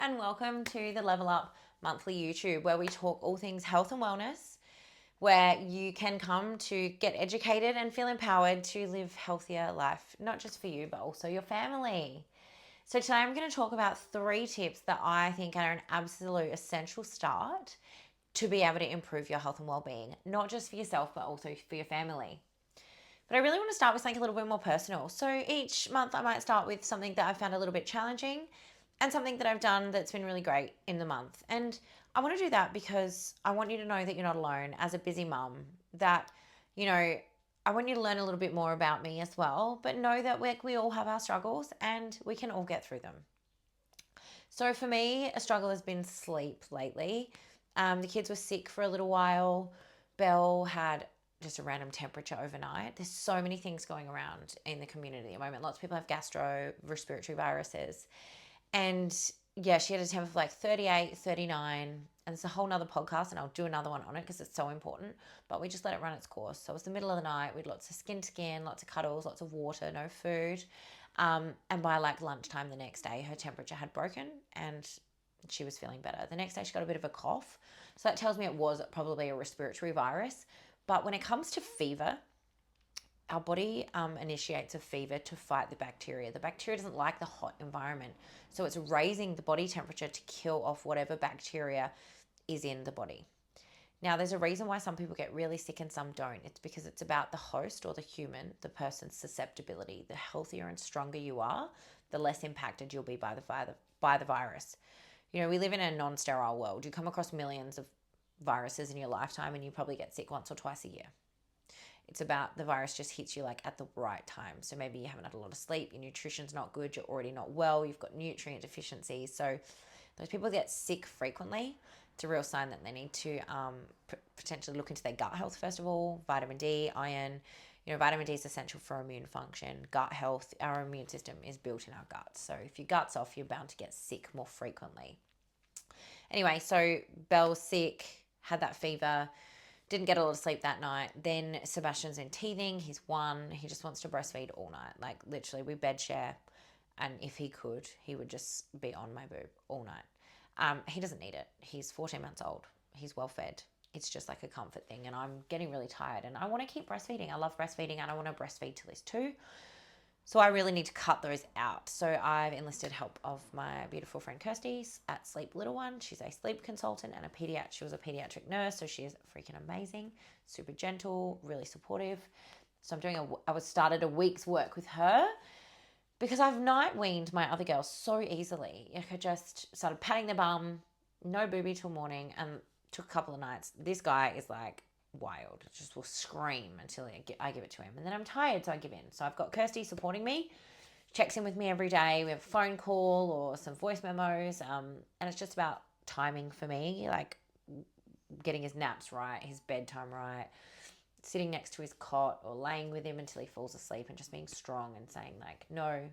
and welcome to the Level Up Monthly YouTube, where we talk all things health and wellness, where you can come to get educated and feel empowered to live healthier life, not just for you, but also your family. So today I'm going to talk about 3 tips that I think are an absolute essential start to be able to improve your health and well-being, not just for yourself, but also for your family. But I really want to start with something a little bit more personal. So each month I might start with something that I found a little bit challenging and something that I've done that's been really great in the month. And I want to do that because I want you to know that you're not alone as a busy mum, that, I want you to learn a little bit more about me as well, but know that we all have our struggles and we can all get through them. So for me, a struggle has been sleep lately. The kids were sick for a little while. Belle had just a random temperature overnight. There's so many things going around in the community at the moment. Lots of people have gastro, respiratory viruses. And yeah, she had a temp of like 38, 39. And it's a whole nother podcast, and I'll do another one on it because it's so important. But we just let it run its course. So it was the middle of the night. We had lots of skin to skin, lots of cuddles, lots of water, no food. And by like lunchtime the next day, her temperature had broken and she was feeling better. The next day, she got a bit of a cough. So that tells me it was probably a respiratory virus. But when it comes to fever, our body initiates a fever to fight the bacteria. The bacteria doesn't like the hot environment. So it's raising the body temperature to kill off whatever bacteria is in the body. Now, there's a reason why some people get really sick and some don't. It's because it's about the host or the human, the person's susceptibility. The healthier and stronger you are, the less impacted you'll be by the virus. We live in a non-sterile world. You come across millions of viruses in your lifetime and you probably get sick once or twice a year. It's about the virus just hits you like at the right time. So maybe you haven't had a lot of sleep, your nutrition's not good, you're already not well, you've got nutrient deficiencies. So those people get sick frequently. It's a real sign that they need to potentially look into their gut health first of all. Vitamin D, iron. Vitamin D is essential for immune function, gut health. Our immune system is built in our guts. So if your gut's off, you're bound to get sick more frequently. Anyway, so Belle's sick, had that fever, didn't get a lot of sleep that night. Then Sebastian's in teething. He's 1. He just wants to breastfeed all night. Like literally, we bed share. And if he could, he would just be on my boob all night. He doesn't need it. He's 14 months old. He's well fed. It's just like a comfort thing. And I'm getting really tired. And I want to keep breastfeeding. I love breastfeeding and I want to breastfeed till he's 2. So I really need to cut those out. So I've enlisted help of my beautiful friend Kirsty at Sleep Little One. She's a sleep consultant and she was a pediatric nurse, so she is freaking amazing, super gentle, really supportive. So I started a week's work with her because I've night weaned my other girls so easily. I just started patting the bum, no booby till morning, and took a couple of nights. This guy is like wild, just will scream until I give it to him. And then I'm tired, so I give in. So I've got Kirsty supporting me, checks in with me every day. We have a phone call or some voice memos. And it's just about timing for me, like getting his naps right, his bedtime right, sitting next to his cot or laying with him until he falls asleep and just being strong and saying like, no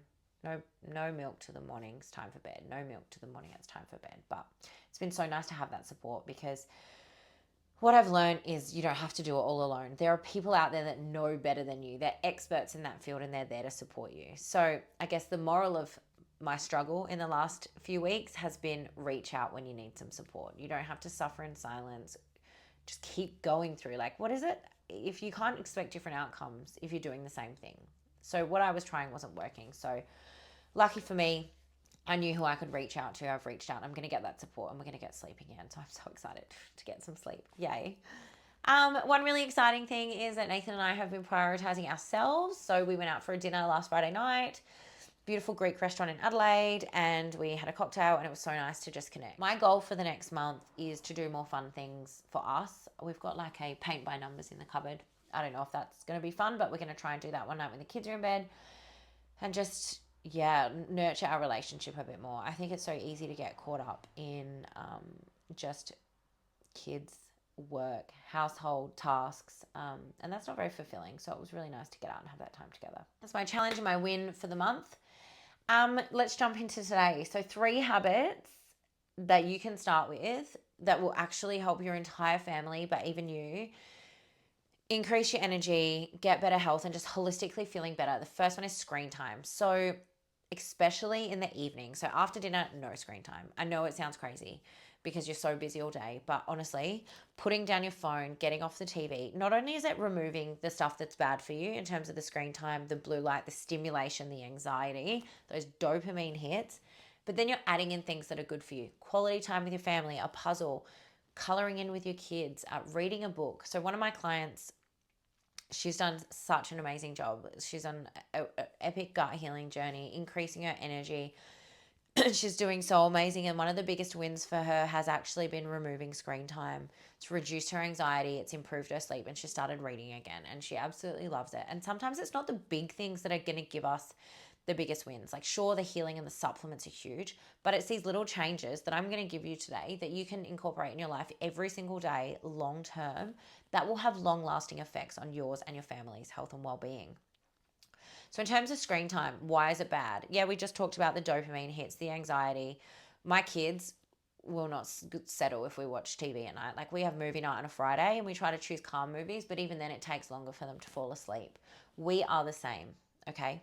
milk to the morning, it's time for bed. No milk to the morning, it's time for bed. But it's been so nice to have that support because what I've learned is you don't have to do it all alone. There are people out there that know better than you. They're experts in that field and they're there to support you. So I guess the moral of my struggle in the last few weeks has been reach out when you need some support. You don't have to suffer in silence. Just keep going through. Like, what is it? If you can't expect different outcomes if you're doing the same thing. So what I was trying wasn't working. So lucky for me, I knew who I could reach out to. I've reached out. I'm going to get that support and we're going to get sleep again. So I'm so excited to get some sleep. Yay. One really exciting thing is that Nathan and I have been prioritizing ourselves. So we went out for a dinner last Friday night, beautiful Greek restaurant in Adelaide, and we had a cocktail and it was so nice to just connect. My goal for the next month is to do more fun things for us. We've got like a paint by numbers in the cupboard. I don't know if that's going to be fun, but we're going to try and do that one night when the kids are in bed and just nurture our relationship a bit more. I think it's so easy to get caught up in just kids, work, household tasks, and that's not very fulfilling. So it was really nice to get out and have that time together. That's my challenge and my win for the month. Let's jump into today. So 3 habits that you can start with that will actually help your entire family, but even you, increase your energy, get better health, and just holistically feeling better. The first one is screen time. So especially in the evening. So after dinner, no screen time. I know it sounds crazy because you're so busy all day, but honestly, putting down your phone, getting off the TV, not only is it removing the stuff that's bad for you in terms of the screen time, the blue light, the stimulation, the anxiety, those dopamine hits, but then you're adding in things that are good for you. Quality time with your family, a puzzle, coloring in with your kids, reading a book. So one of my clients, she's done such an amazing job. She's on an epic gut healing journey, increasing her energy. She's doing so amazing. And one of the biggest wins for her has actually been removing screen time. It's reduced her anxiety, it's improved her sleep, and she started reading again. And she absolutely loves it. And sometimes it's not the big things that are going to give us the biggest wins. Like, sure, the healing and the supplements are huge, but it's these little changes that I'm going to give you today that you can incorporate in your life every single day, long term, that will have long lasting effects on yours and your family's health and well being. So, in terms of screen time, why is it bad? Yeah, we just talked about the dopamine hits, the anxiety. My kids will not settle if we watch TV at night. Like, we have movie night on a Friday and we try to choose calm movies, but even then it takes longer for them to fall asleep. We are the same, okay?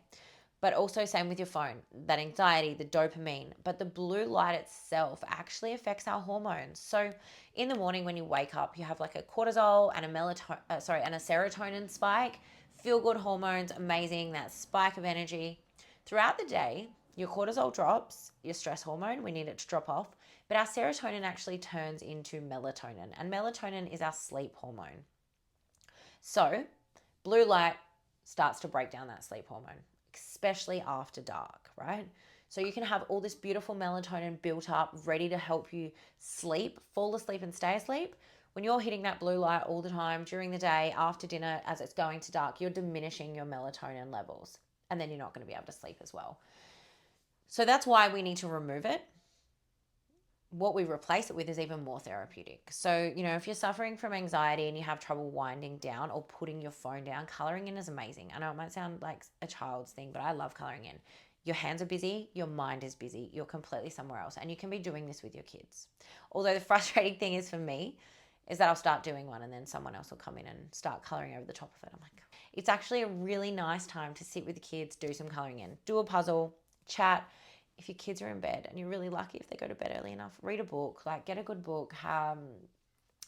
But also, same with your phone, that anxiety, the dopamine, but the blue light itself actually affects our hormones. So in the morning when you wake up, you have like a cortisol and a serotonin spike. Feel good hormones, amazing, that spike of energy. Throughout the day, your cortisol drops, your stress hormone, we need it to drop off, but our serotonin actually turns into melatonin, and melatonin is our sleep hormone. So blue light starts to break down that sleep hormone, especially after dark, right? So you can have all this beautiful melatonin built up, ready to help you sleep, fall asleep and stay asleep. When you're hitting that blue light all the time during the day, after dinner, as it's going to dark, you're diminishing your melatonin levels. And then you're not going to be able to sleep as well. So that's why we need to remove it. What we replace it with is even more therapeutic. So, if you're suffering from anxiety and you have trouble winding down or putting your phone down, coloring in is amazing. I know it might sound like a child's thing, but I love coloring in. Your hands are busy, your mind is busy, you're completely somewhere else. And you can be doing this with your kids. Although the frustrating thing is for me, is that I'll start doing one and then someone else will come in and start coloring over the top of it. I'm like, it's actually a really nice time to sit with the kids, do some coloring in, do a puzzle, chat. If your kids are in bed and you're really lucky if they go to bed early enough, read a book, like get a good book, have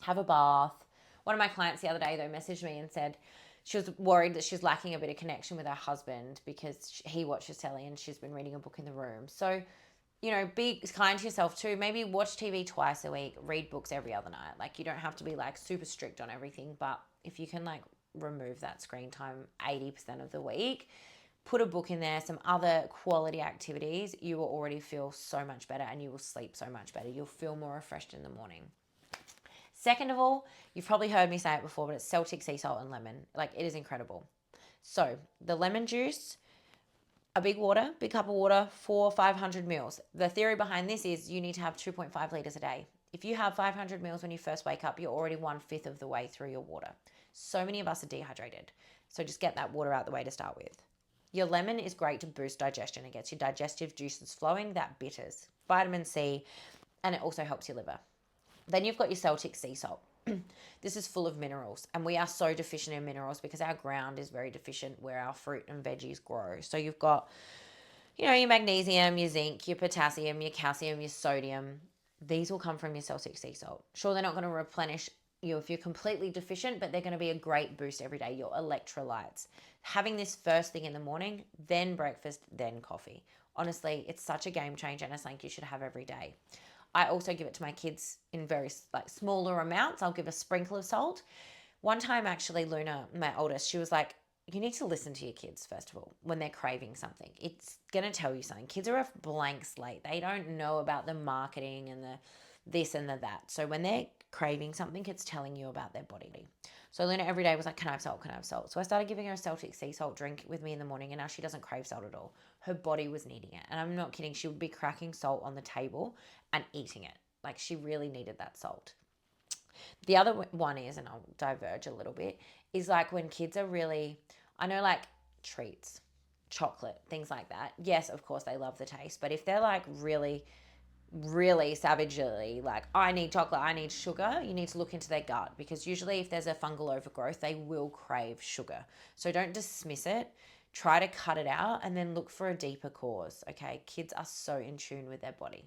a bath. One of my clients the other day though messaged me and said she was worried that she's lacking a bit of connection with her husband because he watches telly and she's been reading a book in the room. So, be kind to yourself too. Maybe watch TV twice a week, read books every other night. Like, you don't have to be like super strict on everything, but if you can like remove that screen time 80% of the week, put a book in there, some other quality activities, you will already feel so much better and you will sleep so much better. You'll feel more refreshed in the morning. Second of all, you've probably heard me say it before, but it's Celtic sea salt and lemon. Like, it is incredible. So the lemon juice, a big cup of water, 500 mils. The theory behind this is you need to have 2.5 liters a day. If you have 500 mils when you first wake up, you're already 1/5 of the way through your water. So many of us are dehydrated. So just get that water out the way to start with. Your lemon is great to boost digestion. It gets your digestive juices flowing, that bitters, vitamin C, and it also helps your liver. Then you've got your Celtic sea salt. This is full of minerals, and we are so deficient in minerals because our ground is very deficient where our fruit and veggies grow. So you've got, your magnesium, your zinc, your potassium, your calcium, your sodium. These will come from your Celtic sea salt. Sure, they're not going to replenish you if you're completely deficient, but they're going to be a great boost every day. Your electrolytes. Having this first thing in the morning, then breakfast, then coffee. Honestly, it's such a game changer and it's something you should have every day. I also give it to my kids in very smaller amounts. I'll give a sprinkle of salt. One time, actually, Luna, my oldest, she was like, you need to listen to your kids, first of all, when they're craving something. It's going to tell you something. Kids are a blank slate. They don't know about the marketing and the this and the that. So when they're craving something, it's telling you about their body. So Luna every day was like, can I have salt? Can I have salt? So I started giving her a Celtic sea salt drink with me in the morning, and now she doesn't crave salt at all. Her body was needing it. And I'm not kidding. She would be cracking salt on the table and eating it. Like, she really needed that salt. The other one is, and I'll diverge a little bit, is like when kids are really, I know, like treats, chocolate, things like that. Yes, of course, they love the taste. But if they're like really savagely like, I need chocolate, I need sugar, you need to look into their gut, because usually if there's a fungal overgrowth, they will crave sugar. So don't dismiss it. Try to cut it out and then look for a deeper cause. Okay, kids are so in tune with their body.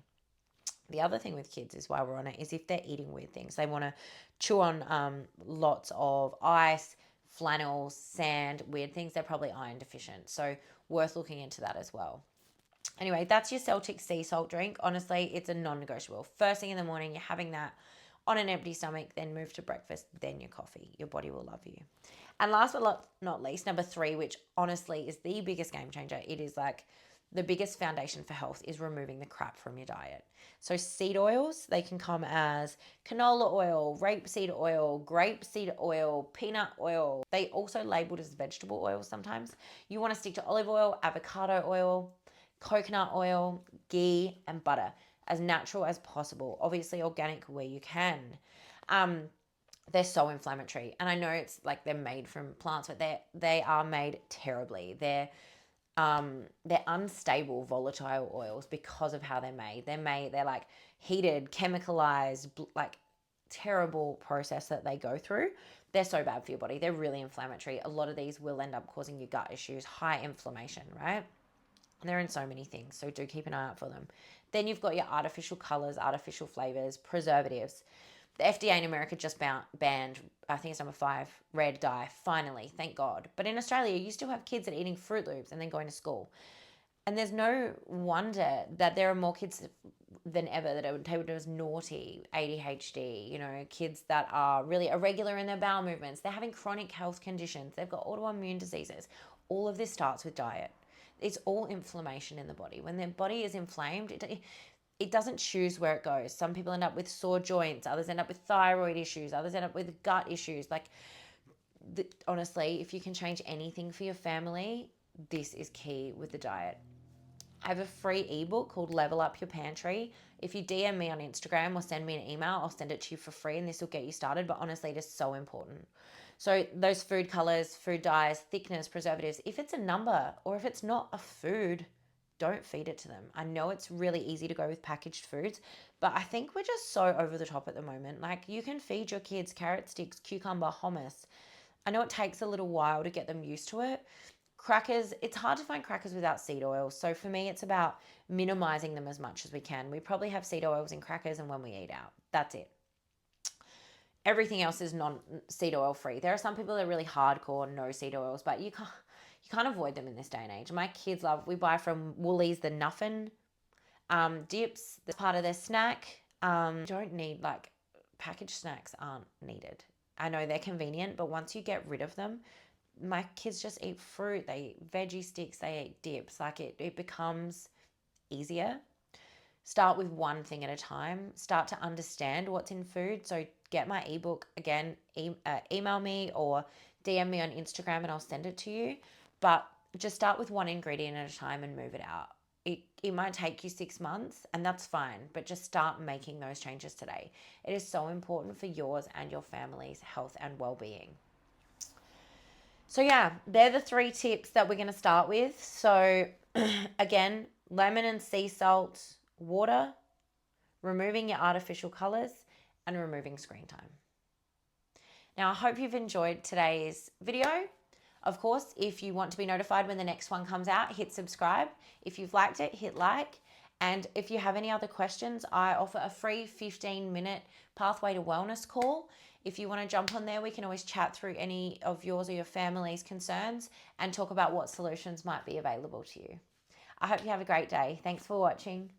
The other thing with kids is, while we're on it, is if they're eating weird things, they want to chew on lots of ice, flannels, sand, weird things, they're probably iron deficient. So worth looking into that as well. Anyway, that's your Celtic sea salt drink. Honestly, it's a non-negotiable. First thing in the morning, you're having that on an empty stomach, then move to breakfast, then your coffee. Your body will love you. And last but not least, number 3, which honestly is the biggest game changer. It is like the biggest foundation for health, is removing the crap from your diet. So seed oils, they can come as canola oil, rapeseed oil, grapeseed oil, peanut oil. They also labeled as vegetable oil sometimes. You want to stick to olive oil, avocado oil, coconut oil, ghee, and butter, as natural as possible. Obviously organic where you can. They're so inflammatory, and I know it's like they're made from plants, but they are made terribly. They're unstable, volatile oils because of how they're made. They're like heated, chemicalized, like terrible process that they go through. They're so bad for your body. They're really inflammatory. A lot of these will end up causing you gut issues, high inflammation, right? They're in so many things, so do keep an eye out for them. Then you've got your artificial colors, artificial flavors, preservatives. The FDA in America just banned, I think it's number 5, red dye, finally, thank God. But in Australia, you still have kids that are eating Fruit Loops and then going to school. And there's no wonder that there are more kids than ever that are labeled as naughty, ADHD, kids that are really irregular in their bowel movements. They're having chronic health conditions. They've got autoimmune diseases. All of this starts with diet. It's all inflammation in the body. When the body is inflamed, it doesn't choose where it goes. Some people end up with sore joints. Others end up with thyroid issues. Others end up with gut issues. Honestly, if you can change anything for your family, this is key with the diet. I have a free ebook called Level Up Your Pantry. If you DM me on Instagram or send me an email, I'll send it to you for free, and this will get you started. But honestly, it is so important. So those food colors, food dyes, thickness, preservatives, if it's a number or if it's not a food, don't feed it to them. I know it's really easy to go with packaged foods, but I think we're just so over the top at the moment. Like, you can feed your kids carrot sticks, cucumber, hummus. I know it takes a little while to get them used to it. Crackers, it's hard to find crackers without seed oil. So for me, it's about minimizing them as much as we can. We probably have seed oils in crackers and when we eat out. That's it. Everything else is non-seed oil free. There are some people that are really hardcore, no seed oils, but you can't avoid them in this day and age. My kids we buy from Woolies the Nuffin dips. That's part of their snack. Don't need, packaged snacks aren't needed. I know they're convenient, but once you get rid of them, my kids just eat fruit, they eat veggie sticks, they eat dips. It becomes easier. Start with one thing at a time. Start to understand what's in food. So get my ebook. Again, email me or DM me on Instagram and I'll send it to you. But just start with one ingredient at a time and move it out. It might take you 6 months, and that's fine, but just start making those changes today. It is so important for yours and your family's health and well-being. So yeah, they're the 3 tips that we're going to start with. So again, lemon and sea salt, water, removing your artificial colors, and removing screen time. Now, I hope you've enjoyed today's video. Of course, if you want to be notified when the next one comes out, hit subscribe. If you've liked it, hit like. And if you have any other questions, I offer a free 15-minute Pathway to Wellness call. If you want to jump on there, we can always chat through any of yours or your family's concerns and talk about what solutions might be available to you. I hope you have a great day. Thanks for watching.